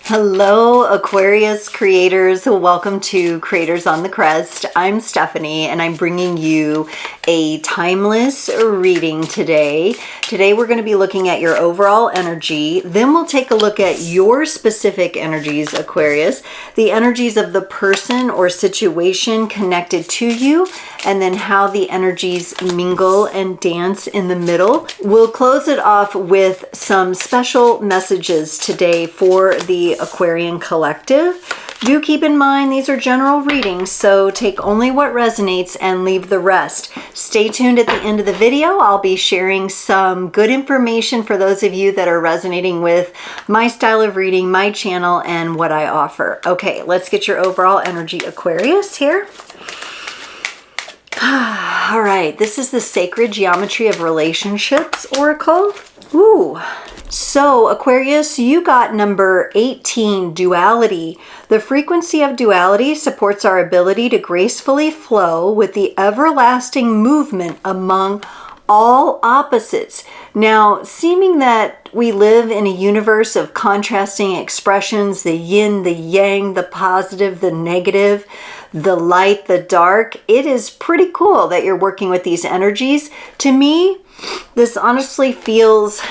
Hello, Aquarius creators. Welcome to Creators on the Crest. I'm Stephanie, and I'm bringing you a timeless reading today. Today, we're going to be looking at your overall energy. Then we'll take a look at your specific energies, Aquarius, the energies of the person or situation connected to you, and then how the energies mingle and dance in the middle. We'll close it off with some special messages today for the Aquarian collective. Do keep in mind these are general readings, so take only what resonates and leave the rest. Stay tuned at the end of the video. I'll be sharing some good information for those of you that are resonating with my style of reading, my channel, and what I offer. Okay, let's get your overall energy, Aquarius, here. All right, this is the Sacred Geometry of Relationships Oracle. Ooh. So, Aquarius, you got number 18, Duality. The frequency of duality supports our ability to gracefully flow with the everlasting movement among all opposites. Now, seeming that we live in a universe of contrasting expressions, the yin, the yang, the positive, the negative, the light, the dark, it is pretty cool that you're working with these energies. To me, this honestly feels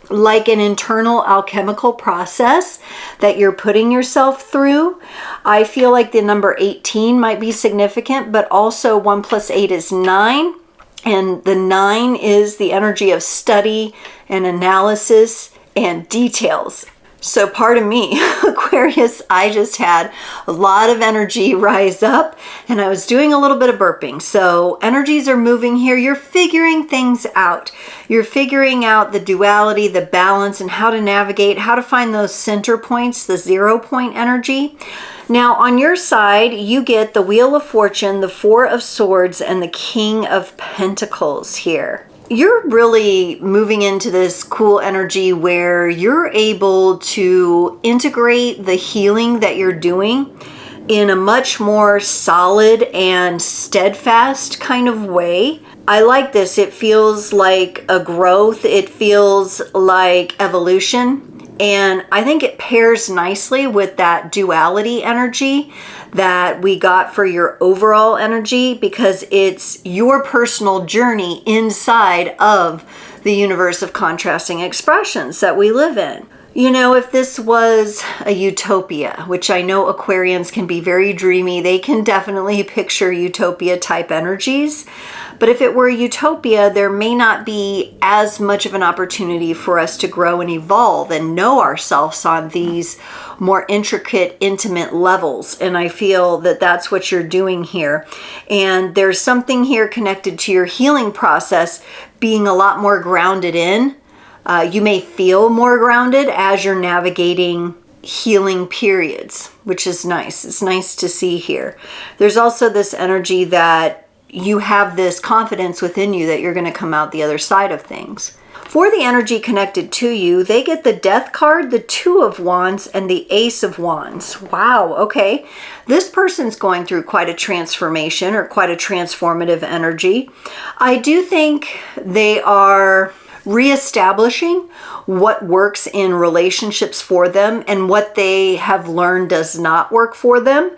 like an internal alchemical process that you're putting yourself through. I feel like the number 18 might be significant, but also 1 + 8 is 9. And the 9 is the energy of study and analysis and details. So pardon me, Aquarius, I just had a lot of energy rise up and I was doing a little bit of burping. So energies are moving here. You're figuring things out. You're figuring out the duality, the balance, and how to navigate, how to find those center points, the 0 point energy. Now on your side, you get the Wheel of Fortune, the 4 of Swords, and the King of Pentacles here. You're really moving into this cool energy where you're able to integrate the healing that you're doing in a much more solid and steadfast kind of way. I like this. It feels like a growth. It feels like evolution. And I think it pairs nicely with that duality energy that we got for your overall energy, because it's your personal journey inside of the universe of contrasting expressions that we live in. You know, if this was a utopia, which I know Aquarians can be very dreamy, they can definitely picture utopia type energies. But if it were a utopia, there may not be as much of an opportunity for us to grow and evolve and know ourselves on these more intricate, intimate levels. And I feel that that's what you're doing here. And there's something here connected to your healing process being a lot more grounded in. You may feel more grounded as you're navigating healing periods, which is nice. It's nice to see here. There's also this energy that you have this confidence within you that you're going to come out the other side of things. For the energy connected to you, they get the Death card, the 2 of Wands, and the Ace of Wands. Wow, okay. This person's going through quite a transformation or quite a transformative energy. I do think they are reestablishing what works in relationships for them and what they have learned does not work for them.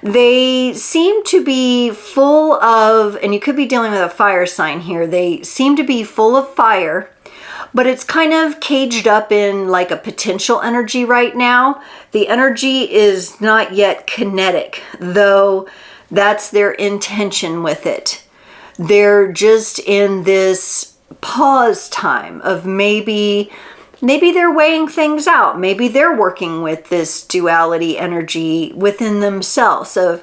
They seem to be full of, and you could be dealing with a fire sign here, they seem to be full of fire, but it's kind of caged up in like a potential energy right now. The energy is not yet kinetic, though that's their intention with it. They're just in this pause time of maybe they're weighing things out. Maybe they're working with this duality energy within themselves of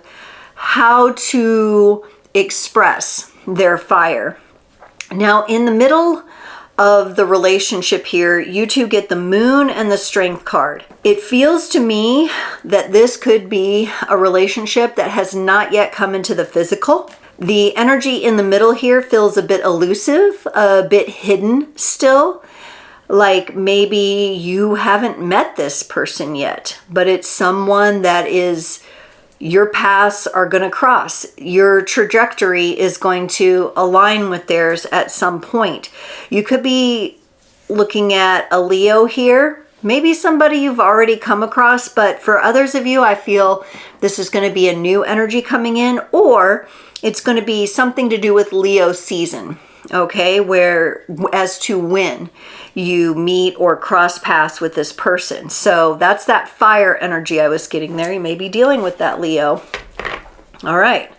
how to express their fire. Now, in the middle of the relationship here, you two get the Moon and the Strength card. It feels to me that this could be a relationship that has not yet come into the physical. The energy in the middle here feels a bit elusive, a bit hidden still. Like maybe you haven't met this person yet, but it's someone that is, your paths are going to cross. Your trajectory is going to align with theirs at some point. You could be looking at a Leo here, maybe somebody you've already come across, but for others of you, I feel this is going to be a new energy coming in, or it's going to be something to do with Leo season, okay, where as to when you meet or cross paths with this person. So that's that fire energy I was getting there. You may be dealing with that, Leo. All right.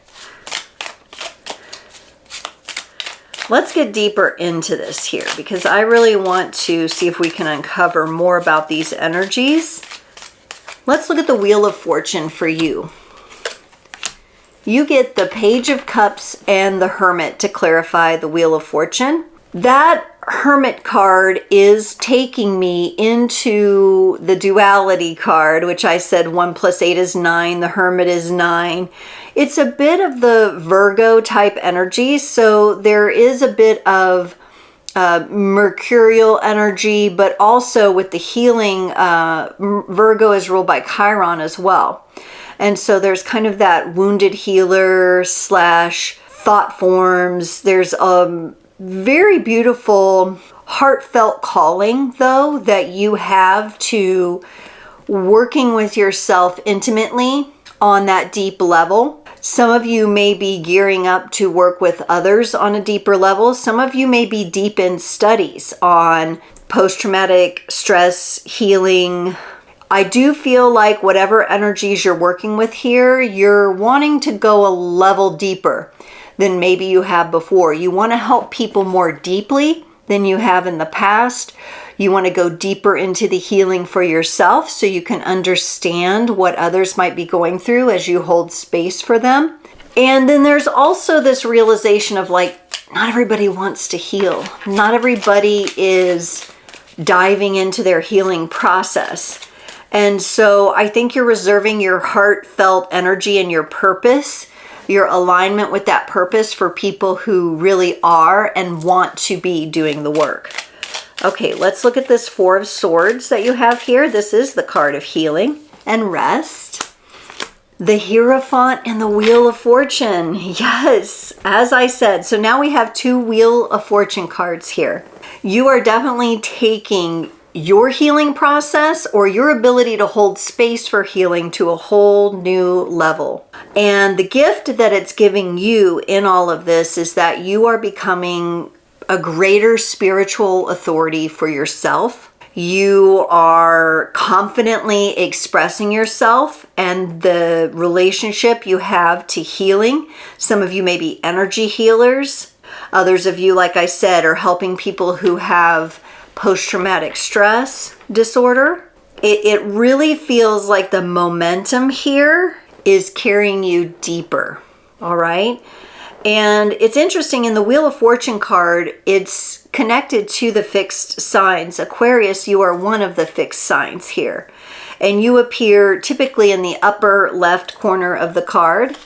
Let's get deeper into this here, because I really want to see if we can uncover more about these energies. Let's look at the Wheel of Fortune for you. You get the Page of Cups and the Hermit to clarify the Wheel of Fortune. That Hermit card is taking me into the Duality card, which I said 1 + 8 is 9. The Hermit is 9. It's a bit of the Virgo type energy. So there is a bit of mercurial energy, but also with the healing, Virgo is ruled by Chiron as well. And so there's kind of that wounded healer / thought forms. There's a very beautiful heartfelt calling, though, that you have to working with yourself intimately on that deep level. Some of you may be gearing up to work with others on a deeper level. Some of you may be deep in studies on post-traumatic stress healing. I do feel like whatever energies you're working with here, you're wanting to go a level deeper than maybe you have before. You want to help people more deeply than you have in the past. You want to go deeper into the healing for yourself so you can understand what others might be going through as you hold space for them. And then there's also this realization of like, not everybody wants to heal. Not everybody is diving into their healing process. And so I think you're reserving your heartfelt energy and your purpose, your alignment with that purpose for people who really are and want to be doing the work. Okay, let's look at this 4 of Swords that you have here. This is the card of healing and rest. The Hierophant and the Wheel of Fortune. Yes, as I said. So now we have 2 Wheel of Fortune cards here. You are definitely taking your healing process or your ability to hold space for healing to a whole new level. And the gift that it's giving you in all of this is that you are becoming a greater spiritual authority for yourself. You are confidently expressing yourself and the relationship you have to healing. Some of you may be energy healers. Others of you, like I said, are helping people who have post-traumatic stress disorder. It really feels like the momentum here is carrying you deeper, all right? And it's interesting, in the Wheel of Fortune card, it's connected to the fixed signs. Aquarius, you are one of the fixed signs here. And you appear typically in the upper left corner of the card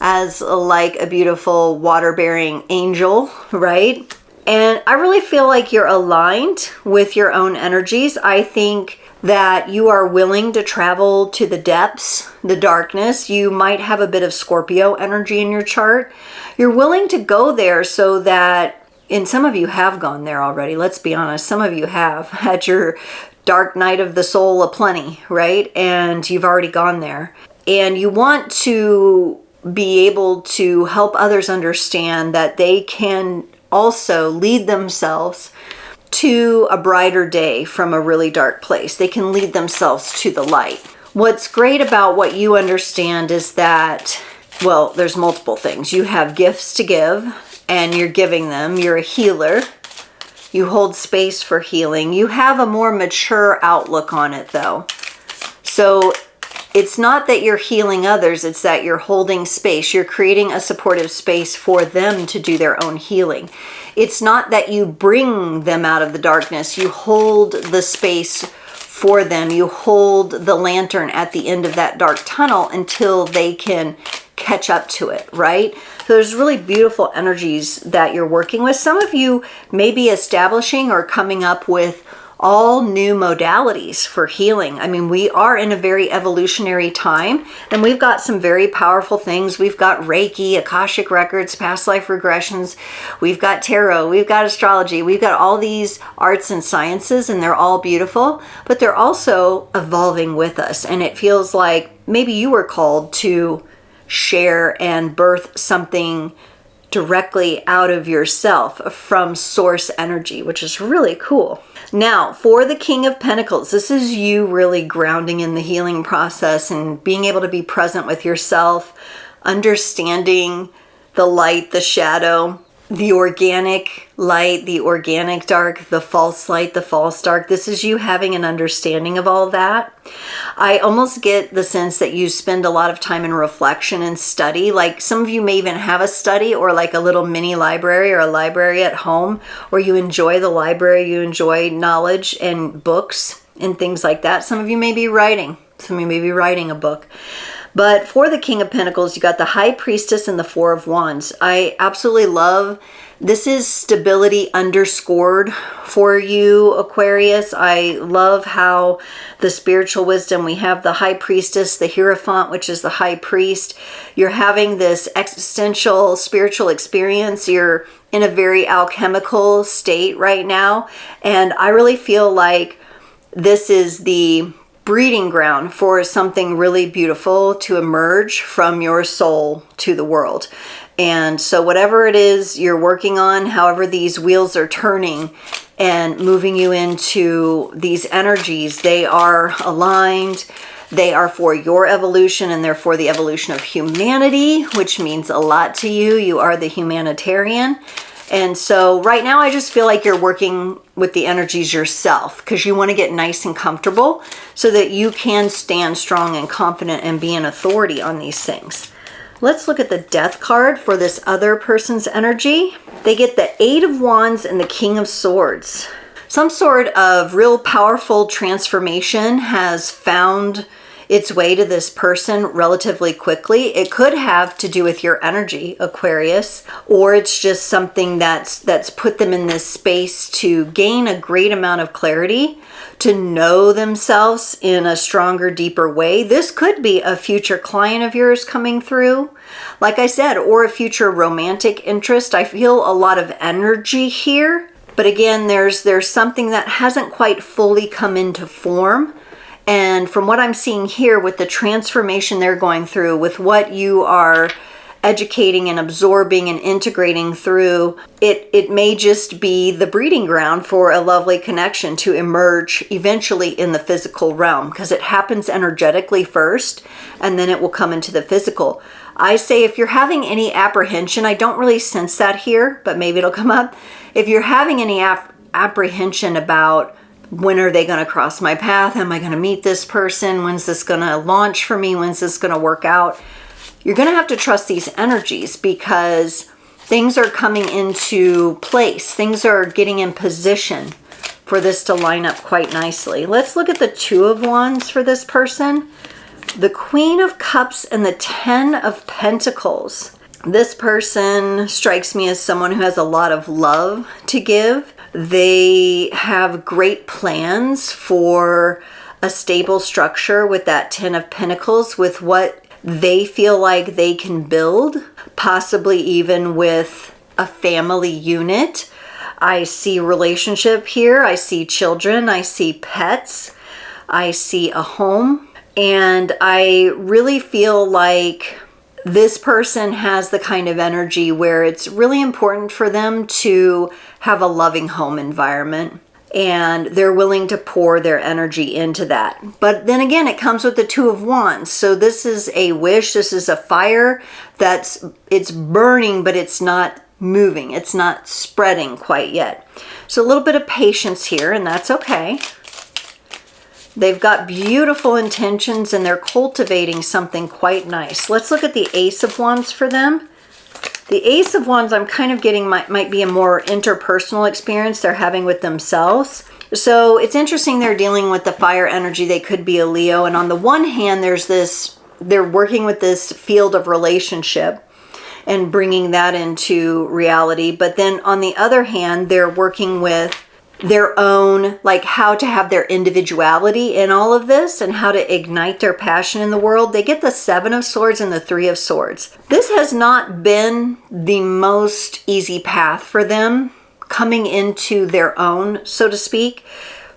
as like a beautiful water-bearing angel, right? And I really feel like you're aligned with your own energies. I think that you are willing to travel to the depths, the darkness. You might have a bit of Scorpio energy in your chart. You're willing to go there so that, and some of you have gone there already, let's be honest, some of you have had your dark night of the soul aplenty, right? And you've already gone there. And you want to be able to help others understand that they can also lead themselves to a brighter day from a really dark place. They can lead themselves to the light. What's great about what you understand is that, well, there's multiple things. You have gifts to give and you're giving them. You're a healer. You hold space for healing. You have a more mature outlook on it, though. So it's not that you're healing others, it's that you're holding space. You're creating a supportive space for them to do their own healing. It's not that you bring them out of the darkness. You hold the space for them. You hold the lantern at the end of that dark tunnel until they can catch up to it, right? So there's really beautiful energies that you're working with. Some of you may be establishing or coming up with all new modalities for healing. I mean, we are in a very evolutionary time, and we've got some very powerful things. We've got Reiki, Akashic records, past life regressions. We've got tarot. We've got astrology. We've got all these arts and sciences, and they're all beautiful, but they're also evolving with us. And it feels like maybe you were called to share and birth something directly out of yourself from source energy, which is really cool. Now, for the King of Pentacles, this is you really grounding in the healing process and being able to be present with yourself, understanding the light, the shadow, the organic light, the organic dark, the false light, the false dark. This is you having an understanding of all that. I almost get the sense that you spend a lot of time in reflection and study. Like some of you may even have a study or like a little mini library or a library at home, or you enjoy the library, you enjoy knowledge and books and things like that. Some of you may be writing. Some of you may be writing a book. But for the King of Pentacles, you got the High Priestess and the Four of Wands. I absolutely love, this is stability underscored for you, Aquarius. I love how the spiritual wisdom, we have the High Priestess, the Hierophant, which is the High Priest. You're having this existential spiritual experience. You're in a very alchemical state right now. And I really feel like this is the breeding ground for something really beautiful to emerge from your soul to the world. And so whatever it is you're working on, however these wheels are turning and moving you into these energies, they are aligned. They are for your evolution, and they're for the evolution of humanity, which means a lot to you. You are the humanitarian. And so right now I just feel like you're working with the energies yourself because you want to get nice and comfortable so that you can stand strong and confident and be an authority on these things. Let's look at the Death card for this other person's energy. They get the Eight of Wands and the King of Swords. Some sort of real powerful transformation has found its way to this person relatively quickly. It could have to do with your energy, Aquarius, or it's just something that's put them in this space to gain a great amount of clarity, to know themselves in a stronger, deeper way. This could be a future client of yours coming through, like I said, or a future romantic interest. I feel a lot of energy here, but again, there's something that hasn't quite fully come into form. And from what I'm seeing here with the transformation they're going through, with what you are educating and absorbing and integrating through, it may just be the breeding ground for a lovely connection to emerge eventually in the physical realm, because it happens energetically first and then it will come into the physical. I say if you're having any apprehension, I don't really sense that here, but maybe it'll come up. If you're having any apprehension about when are they going to cross my path? Am I going to meet this person? When's this going to launch for me? When's this going to work out? You're going to have to trust these energies because things are coming into place. Things are getting in position for this to line up quite nicely. Let's look at the Two of Wands for this person. The Queen of Cups and the Ten of Pentacles. This person strikes me as someone who has a lot of love to give. They have great plans for a stable structure with that Ten of Pentacles, with what they feel like they can build, possibly even with a family unit. I see relationship here. I see children. I see pets. I see a home. And I really feel like this person has the kind of energy where it's really important for them to have a loving home environment, and they're willing to pour their energy into that. But then again, it comes with the Two of Wands. So this is a wish. This is a fire it's burning, but it's not moving. It's not spreading quite yet. So a little bit of patience here, and that's okay. They've got beautiful intentions and they're cultivating something quite nice. Let's look at the Ace of Wands for them. The Ace of Wands, I'm kind of getting might be a more interpersonal experience they're having with themselves. So it's interesting they're dealing with the fire energy. They could be a Leo. And on the one hand, they're working with this field of relationship and bringing that into reality. But then on the other hand, they're working with their own, like how to have their individuality in all of this and how to ignite their passion in the world. They get the 7 of Swords and the 3 of Swords. This has not been the most easy path for them coming into their own, so to speak.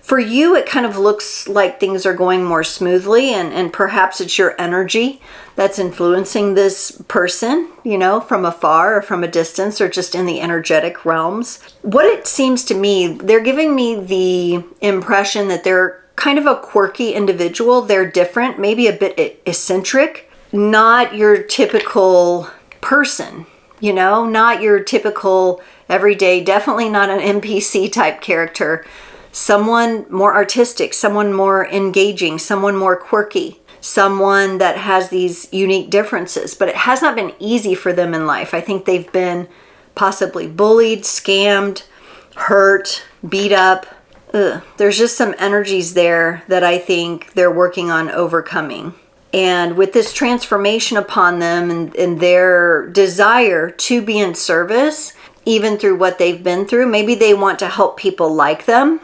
For you, it kind of looks like things are going more smoothly, and perhaps it's your energy that's influencing this person, you know, from afar or from a distance or just in the energetic realms. What it seems to me, they're giving me the impression that they're kind of a quirky individual. They're different, maybe a bit eccentric, not your typical person, you know, not your typical everyday, definitely not an NPC type character. Someone more artistic, someone more engaging, someone more quirky, someone that has these unique differences. But it has not been easy for them in life. I think they've been possibly bullied, scammed, hurt, beat up. There's just some energies there that I think they're working on overcoming. And with this transformation upon them and their desire to be in service, even through what they've been through, maybe they want to help people like them.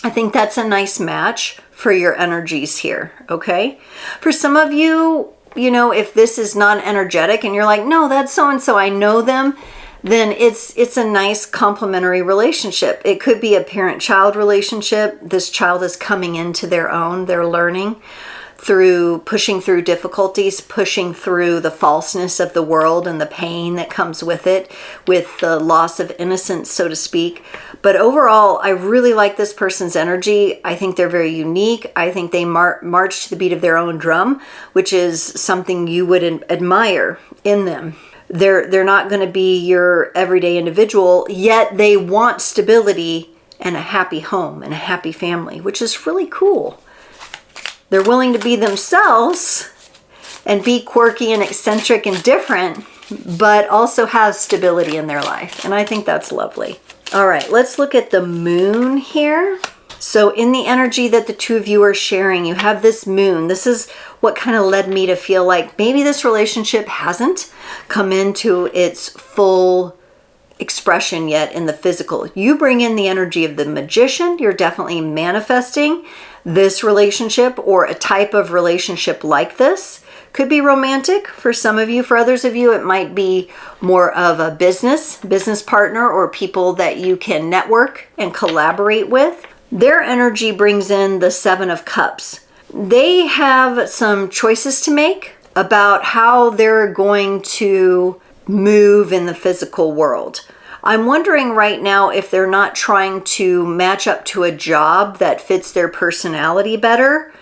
I think that's a nice match for your energies here, okay? For some of you, you know, if this is non-energetic and you're like, no, that's so-and-so, I know them, then it's a nice complementary relationship. It could be a parent-child relationship. This child is coming into their own, they're learning through pushing through difficulties, pushing through the falseness of the world and the pain that comes with it, with the loss of innocence, so to speak. But overall, I really like this person's energy. I think they're very unique. I think they march to the beat of their own drum, which is something you would admire in them. They're not going to be your everyday individual, yet they want stability and a happy home and a happy family, which is really cool. They're willing to be themselves and be quirky and eccentric and different, but also have stability in their life. And I think that's lovely. All right, let's look at the moon here. So in the energy that the two of you are sharing, you have this moon. This is what kind of led me to feel like maybe this relationship hasn't come into its full expression yet in the physical. You bring in the energy of the Magician. You're definitely manifesting this relationship or a type of relationship like this. Could be romantic for some of you. For others of you, it might be more of a business partner or people that you can network and collaborate with. Their energy brings in the 7 of Cups. They have some choices to make about how they're going to move in the physical world. I'm wondering right now if they're not trying to match up to a job that fits their personality better,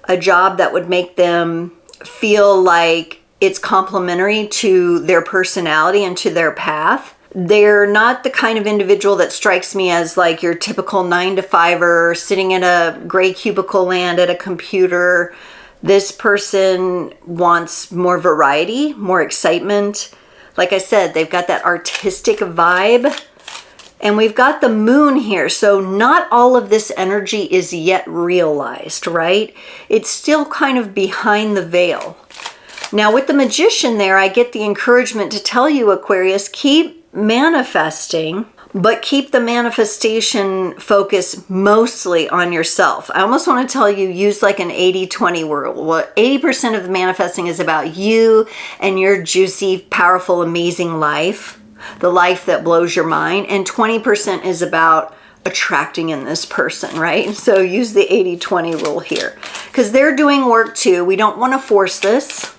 a job that would make them feel like it's complementary to their personality and to their path. They're not the kind of individual that strikes me as like your typical 9-to-5er sitting in a gray cubicle land at a computer. This person wants more variety, more excitement. Like I said, they've got that artistic vibe. And we've got the moon here. So not all of this energy is yet realized, right? It's still kind of behind the veil. Now with the Magician there, I get the encouragement to tell you, Aquarius, keep manifesting, but keep the manifestation focus mostly on yourself. I almost want to tell you, use like an 80-20 rule. Well, 80% of the manifesting is about you and your juicy, powerful, amazing life, the life that blows your mind, and 20% is about attracting in this person, right? So use the 80-20 rule here because they're doing work too. We don't want to force this,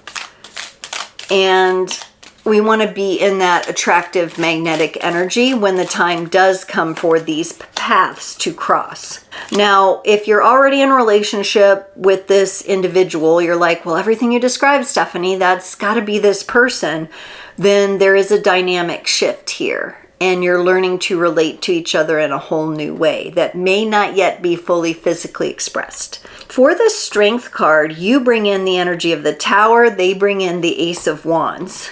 and we want to be in that attractive magnetic energy when the time does come for these paths to cross. Now, if you're already in a relationship with this individual, you're like, well, everything you described, Stephanie, that's got to be this person, then there is a dynamic shift here. And you're learning to relate to each other in a whole new way that may not yet be fully physically expressed. For the Strength card, you bring in the energy of the Tower. They bring in the Ace of Wands.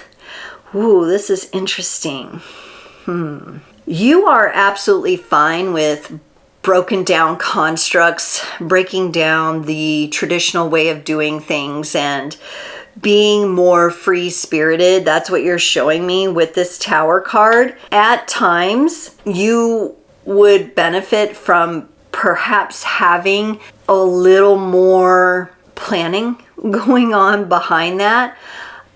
Ooh, this is interesting. You are absolutely fine with broken down constructs, breaking down the traditional way of doing things and being more free-spirited. That's what you're showing me with this Tower card. At times, you would benefit from perhaps having a little more planning going on behind that.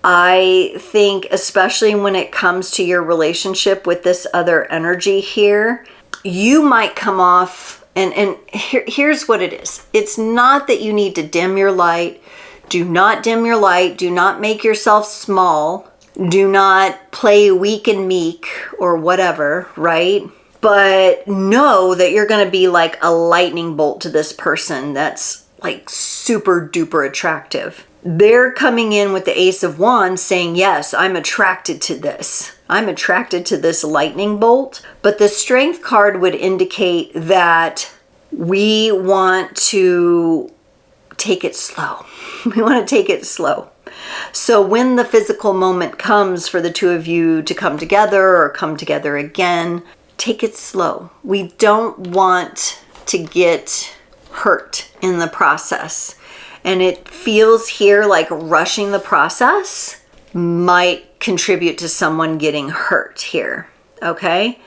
I think especially when it comes to your relationship with this other energy here, you might come off, and here's what it is. It's not that you need to dim your light. Do not dim your light. Do not make yourself small. Do not play weak and meek or whatever, right? But know that you're going to be like a lightning bolt to this person that's like super duper attractive. They're coming in with the Ace of Wands saying, yes, I'm attracted to this. I'm attracted to this lightning bolt. But the Strength card would indicate that we want to take it slow. We want to take it slow. So when the physical moment comes for the two of you to come together or come together again, take it slow. We don't want to get hurt in the process. And it feels here like rushing the process might contribute to someone getting hurt here, okay?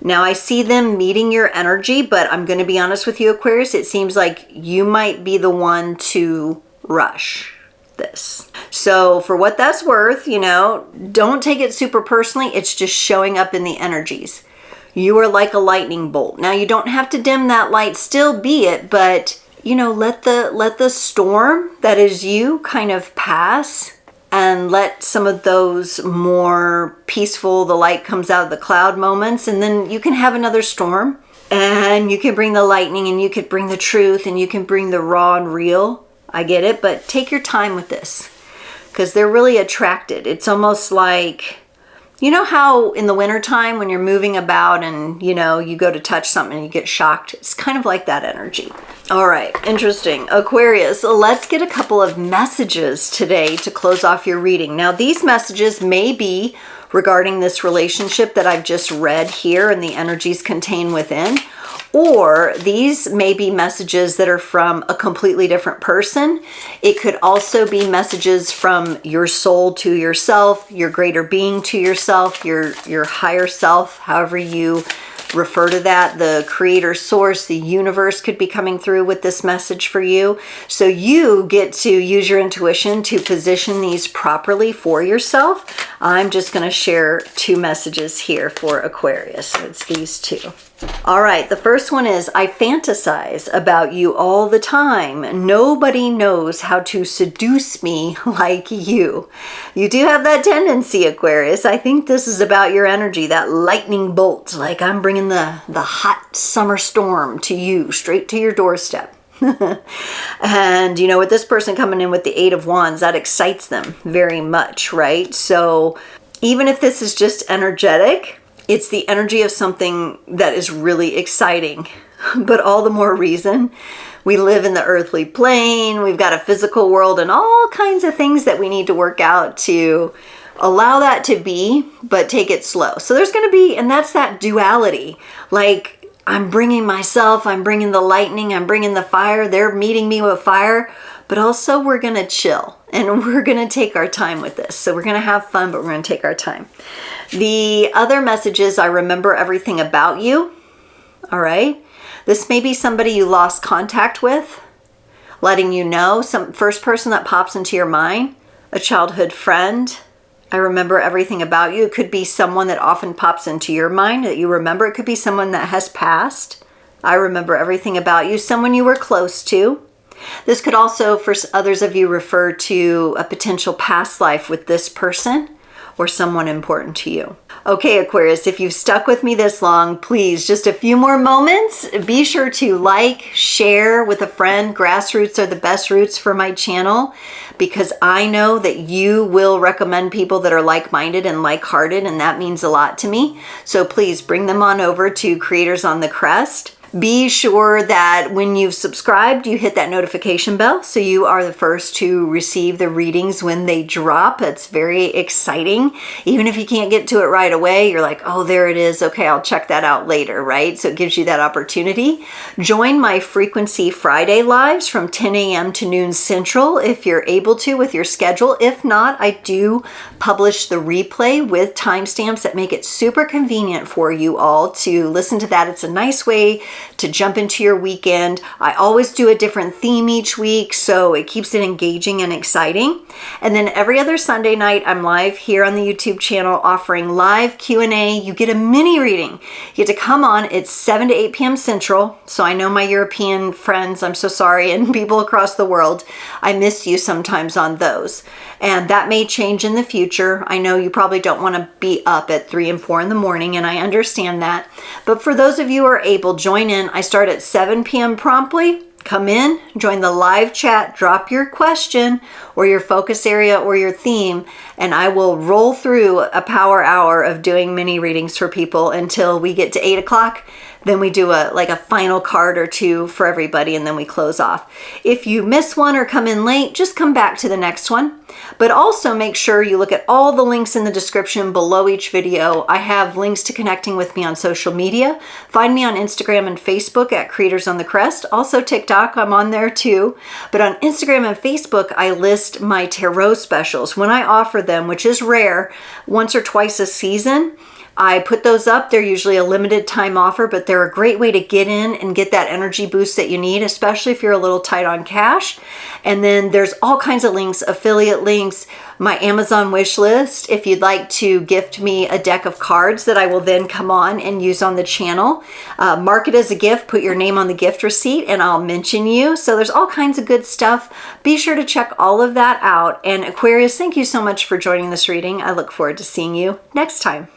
Now I see them meeting your energy, but I'm going to be honest with you, Aquarius, it seems like you might be the one to rush this. So for what that's worth, you know, don't take it super personally. It's just showing up in the energies. You are like a lightning bolt. Now you don't have to dim that light, still be it, but you know, let the storm that is you kind of pass, and let some of those more peaceful, the light comes out of the cloud moments, and then you can have another storm, and you can bring the lightning, and you can bring the truth, and you can bring the raw and real. I get it, but take your time with this because they're really attracted. It's almost like, you know how in the wintertime when you're moving about and, you know, you go to touch something and you get shocked? It's kind of like that energy. All right, interesting. Aquarius, let's get a couple of messages today to close off your reading. Now, these messages may be regarding this relationship that I've just read here and the energies contained within, or these may be messages that are from a completely different person. It could also be messages from your soul to yourself, your greater being to yourself, your higher self, however you refer to that. The creator source, the universe could be coming through with this message for you. So you get to use your intuition to position these properly for yourself. I'm just going to share two messages here for Aquarius. So it's these two. All right, the first one is, I fantasize about you all the time. Nobody knows how to seduce me like you. You do have that tendency, Aquarius. I think this is about your energy, that lightning bolt. Like I'm bringing the hot summer storm to you, straight to your doorstep. And, you know, with this person coming in with the Eight of Wands, that excites them very much, right? So even if this is just energetic, it's the energy of something that is really exciting, but all the more reason. We live in the earthly plane. We've got a physical world and all kinds of things that we need to work out to allow that to be, but take it slow. So there's going to be, and that's that duality. Like I'm bringing myself, I'm bringing the lightning, I'm bringing the fire. They're meeting me with fire, but also we're going to chill and we're going to take our time with this. So we're going to have fun, but we're going to take our time. The other message is, I remember everything about you. All right. This may be somebody you lost contact with, letting you know, some first person that pops into your mind, a childhood friend. I remember everything about you. It could be someone that often pops into your mind that you remember. It could be someone that has passed. I remember everything about you. Someone you were close to. This could also, for others of you, refer to a potential past life with this person or someone important to you. Okay, Aquarius, if you've stuck with me this long, please, just a few more moments. Be sure to like, share with a friend. Grassroots are the best roots for my channel because I know that you will recommend people that are like-minded and like-hearted, and that means a lot to me. So please bring them on over to Creators on the Crest. Be sure that when you've subscribed, you hit that notification bell so you are the first to receive the readings when they drop. It's very exciting. Even if you can't get to it right away, you're like, oh, there it is. Okay, I'll check that out later, right? So it gives you that opportunity. Join my Frequency Friday lives from 10 a.m. to noon Central if you're able to with your schedule. If not, I do publish the replay with timestamps that make it super convenient for you all to listen to that. It's a nice way to jump into your weekend. I always do a different theme each week, so it keeps it engaging and exciting. And then every other Sunday night, I'm live here on the YouTube channel offering live Q&A. You get a mini reading. You get to come on. It's 7 to 8 p.m. Central. So I know my European friends, I'm so sorry, and people across the world, I miss you sometimes on those. And that may change in the future. I know you probably don't want to be up at 3 and 4 in the morning, and I understand that. But for those of you who are able, join in. I start at 7 p.m. promptly. Come in, join the live chat, drop your question or your focus area or your theme, and I will roll through a power hour of doing mini readings for people until we get to 8 o'clock. Then we do a final card or two for everybody, and then we close off. If you miss one or come in late, just come back to the next one. But also make sure you look at all the links in the description below each video. I have links to connecting with me on social media. Find me on Instagram and Facebook at Creators on the Crest. Also TikTok, I'm on there too. But on Instagram and Facebook, I list my tarot specials. When I offer them, which is rare, once or twice a season, I put those up. They're usually a limited time offer, but they're a great way to get in and get that energy boost that you need, especially if you're a little tight on cash. And then there's all kinds of links, affiliate links, my Amazon wish list, if you'd like to gift me a deck of cards that I will then come on and use on the channel. Mark it as a gift, put your name on the gift receipt, and I'll mention you. So there's all kinds of good stuff. Be sure to check all of that out. And Aquarius, thank you so much for joining this reading. I look forward to seeing you next time.